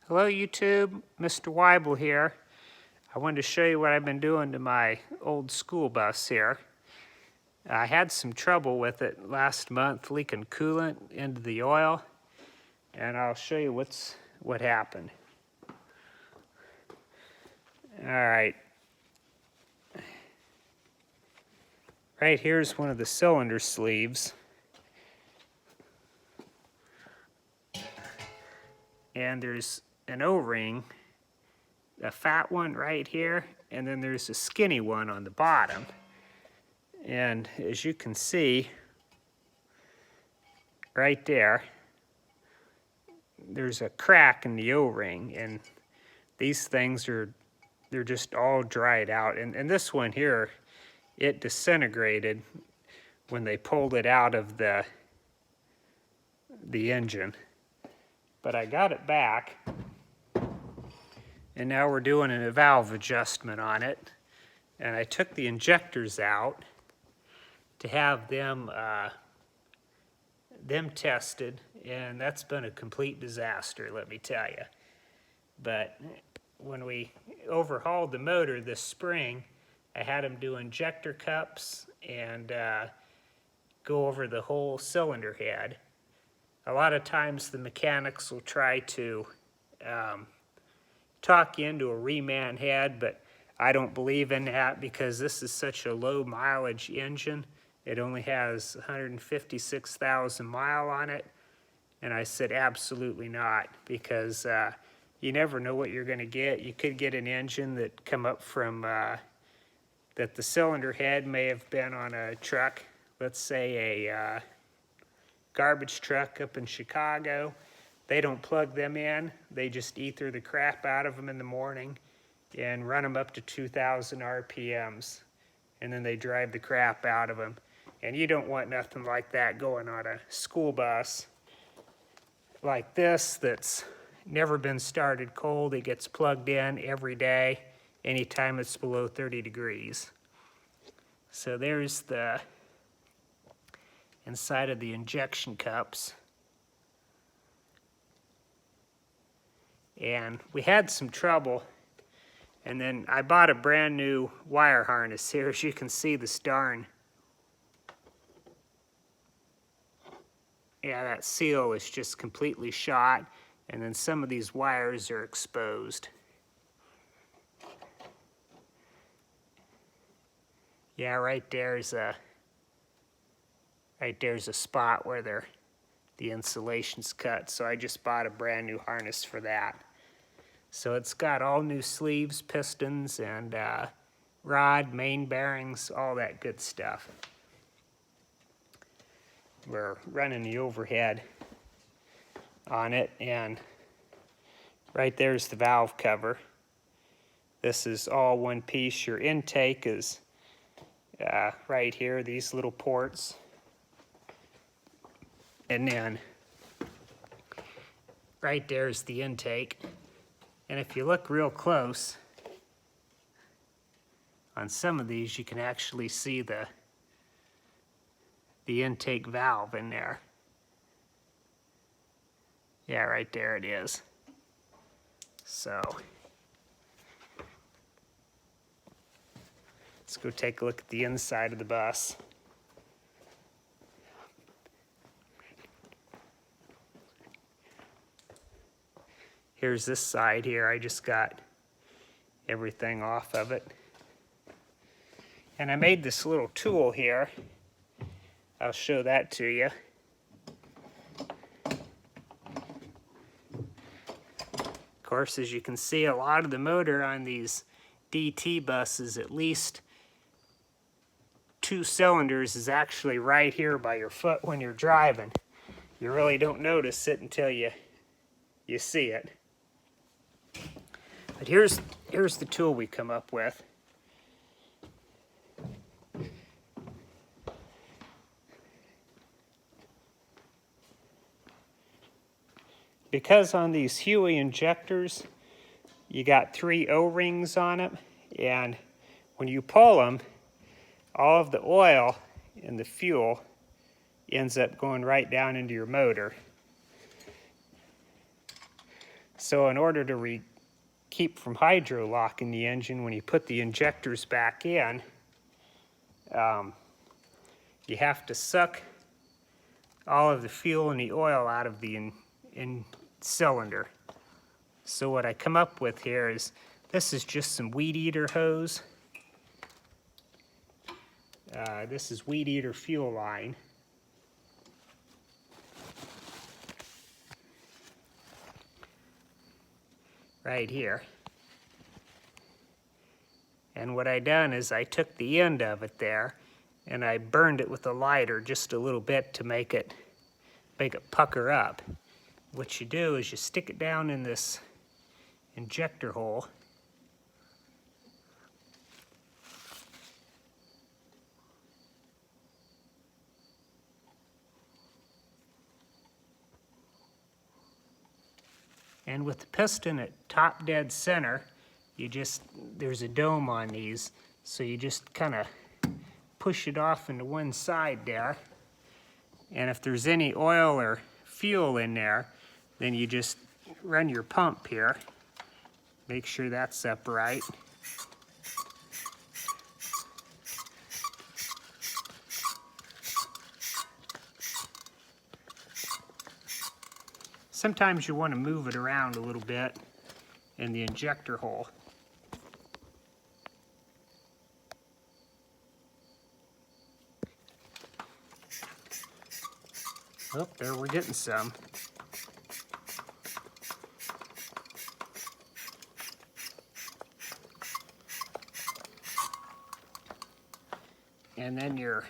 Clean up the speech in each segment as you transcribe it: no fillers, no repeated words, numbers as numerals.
Hello YouTube, Mr. Weibel here. I wanted to show you what I've been doing to my old school bus here. I had some trouble with it last month, leaking coolant into the oil, and I'll show you what happened. Alright. Right here's one of the cylinder sleeves. And there's an O-ring, a fat one right here, and then there's a skinny one on the bottom. And as you can see, right there, there's a crack in the O-ring, and these things they're just all dried out. And this one here, it disintegrated when they pulled it out of the engine. But I got it back, and now we're doing a valve adjustment on it. And I took the injectors out to have them tested, and that's been a complete disaster, let me tell you. But when we overhauled the motor this spring, I had them do injector cups and go over the whole cylinder head. A lot of times the mechanics will try to talk you into a reman head, but I don't believe in that because this is such a low mileage engine. It only has 156,000 miles on it. And I said absolutely not, because you never know what you're going to get. You could get an engine that come up from, that the cylinder head may have been on a truck, let's say a garbage truck up in Chicago. They don't plug them in. They just ether the crap out of them in the morning and run them up to 2,000 RPMs. And then they drive the crap out of them. And you don't want nothing like that going on a school bus like this that's never been started cold. It gets plugged in every day, anytime it's below 30 degrees. So there's the inside of the injection cups. And we had some trouble, and then I bought a brand new wire harness here. As you can see, this darn, yeah, that seal is just completely shot, and then some of these wires are exposed. Yeah, right there's a spot where the insulation's cut, so I just bought a brand new harness for that. So it's got all new sleeves, pistons, and rod, main bearings, all that good stuff. We're running the overhead on it, and right there's the valve cover. This is all one piece. Your intake is right here, these little ports. And then right there's the intake. And if you look real close, on some of these you can actually see the intake valve in there. Yeah, right there it is. So let's go take a look at the inside of the bus. Here's this side here. I just got everything off of it. And I made this little tool here. I'll show that to you. Of course, as you can see, a lot of the motor on these DT buses, at least 2 cylinders, is actually right here by your foot when you're driving. You really don't notice it until you see it. But here's the tool we come up with. Because on these Huey injectors, you got 3 O-rings on them, and when you pull them, all of the oil and the fuel ends up going right down into your motor. So in order to keep from hydro locking the engine when you put the injectors back in, you have to suck all of the fuel and the oil out of the cylinder. So what I come up with here is, this is just some weed eater hose. This is weed eater fuel line. Right here. And what I done is I took the end of it there and I burned it with a lighter just a little bit to make it pucker up. What you do is you stick it down in this injector hole. And with the piston at top dead center, there's a dome on these, so you just kind of push it off into one side there. And if there's any oil or fuel in there, then you just run your pump here. Make sure that's upright. Sometimes you want to move it around a little bit in the injector hole. Oh, there we're getting some. And then your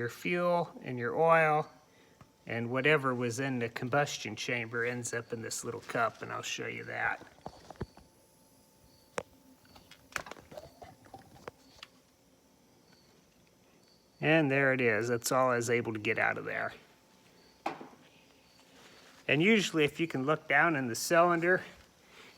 fuel and your oil and whatever was in the combustion chamber ends up in this little cup, and I'll show you that. And there it is. That's all I was able to get out of there. And usually if you can look down in the cylinder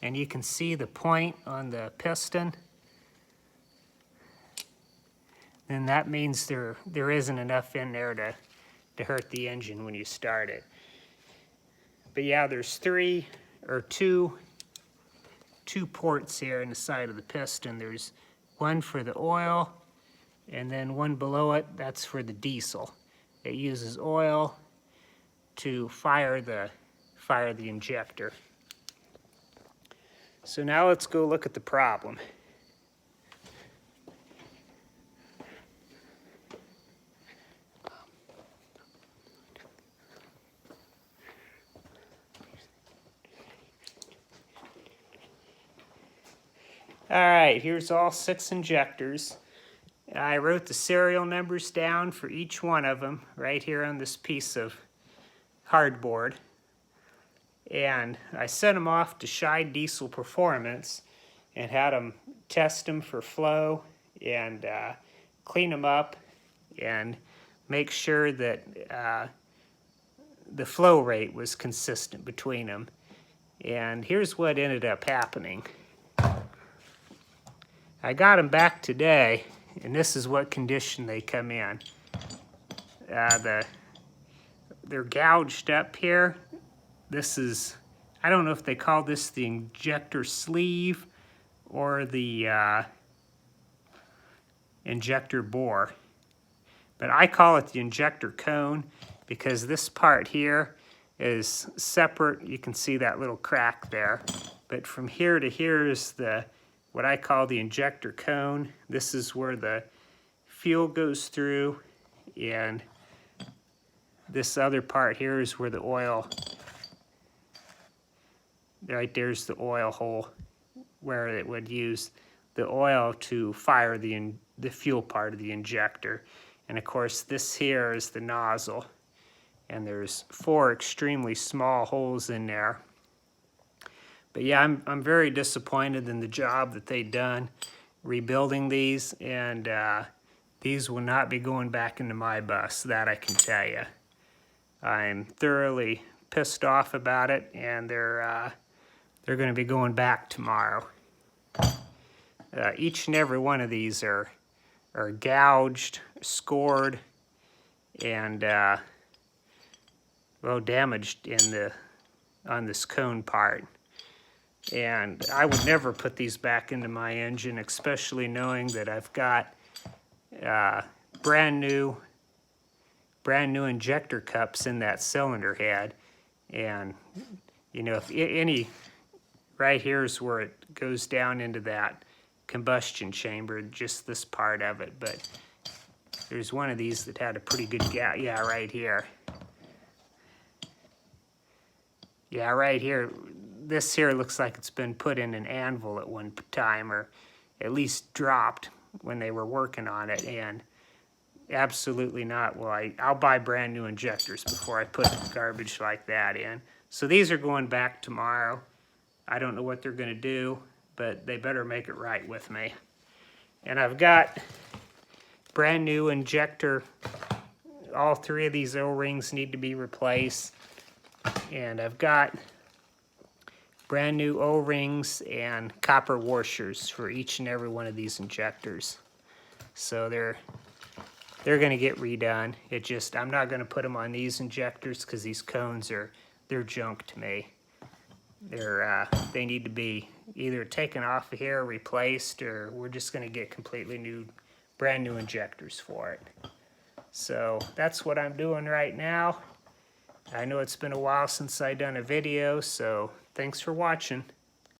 and you can see the point on the piston, then that means there isn't enough in there to hurt the engine when you start it. But yeah, there's two ports here in the side of the piston. There's one for the oil, and then one below it, that's for the diesel. It uses oil to fire the injector. So now let's go look at the problem. All right, here's all 6 injectors. I wrote the serial numbers down for each one of them right here on this piece of cardboard. And I sent them off to Scheid Diesel Performance and had them test them for flow and clean them up and make sure that the flow rate was consistent between them. And here's what ended up happening. I got them back today, and this is what condition they come in. They're gouged up here. This is, I don't know if they call this the injector sleeve or the injector bore, but I call it the injector cone because this part here is separate. You can see that little crack there, but from here to here is what I call the injector cone. This is where the fuel goes through, and this other part here is where the oil, right there's the oil hole where it would use the oil to fire the fuel part of the injector. And of course this here is the nozzle, and there's 4 extremely small holes in there. But yeah, I'm very disappointed in the job that they've done rebuilding these, and these will not be going back into my bus, that I can tell you. I'm thoroughly pissed off about it, and they're going to be going back tomorrow. Each and every one of these are gouged, scored, and well, damaged on this cone part. And I would never put these back into my engine, especially knowing that I've got brand new injector cups in that cylinder head. And you know, if any, right here is where it goes down into that combustion chamber, just this part of it. But there's one of these that had a pretty good gap. Yeah, right here. Yeah, right here. This here looks like it's been put in an anvil at one time, or at least dropped when they were working on it, and absolutely not. Well, I'll buy brand new injectors before I put garbage like that in. So these are going back tomorrow. I don't know what they're gonna do, but they better make it right with me. And I've got brand new injector. All three of these O-rings need to be replaced. And I've got brand new O-rings and copper washers for each and every one of these injectors. So they're gonna get redone. I'm not gonna put them on these injectors because these cones they're junk to me. They need to be either taken off of here, replaced, or we're just gonna get completely brand new injectors for it. So that's what I'm doing right now. I know it's been a while since I've done a video, so thanks for watching.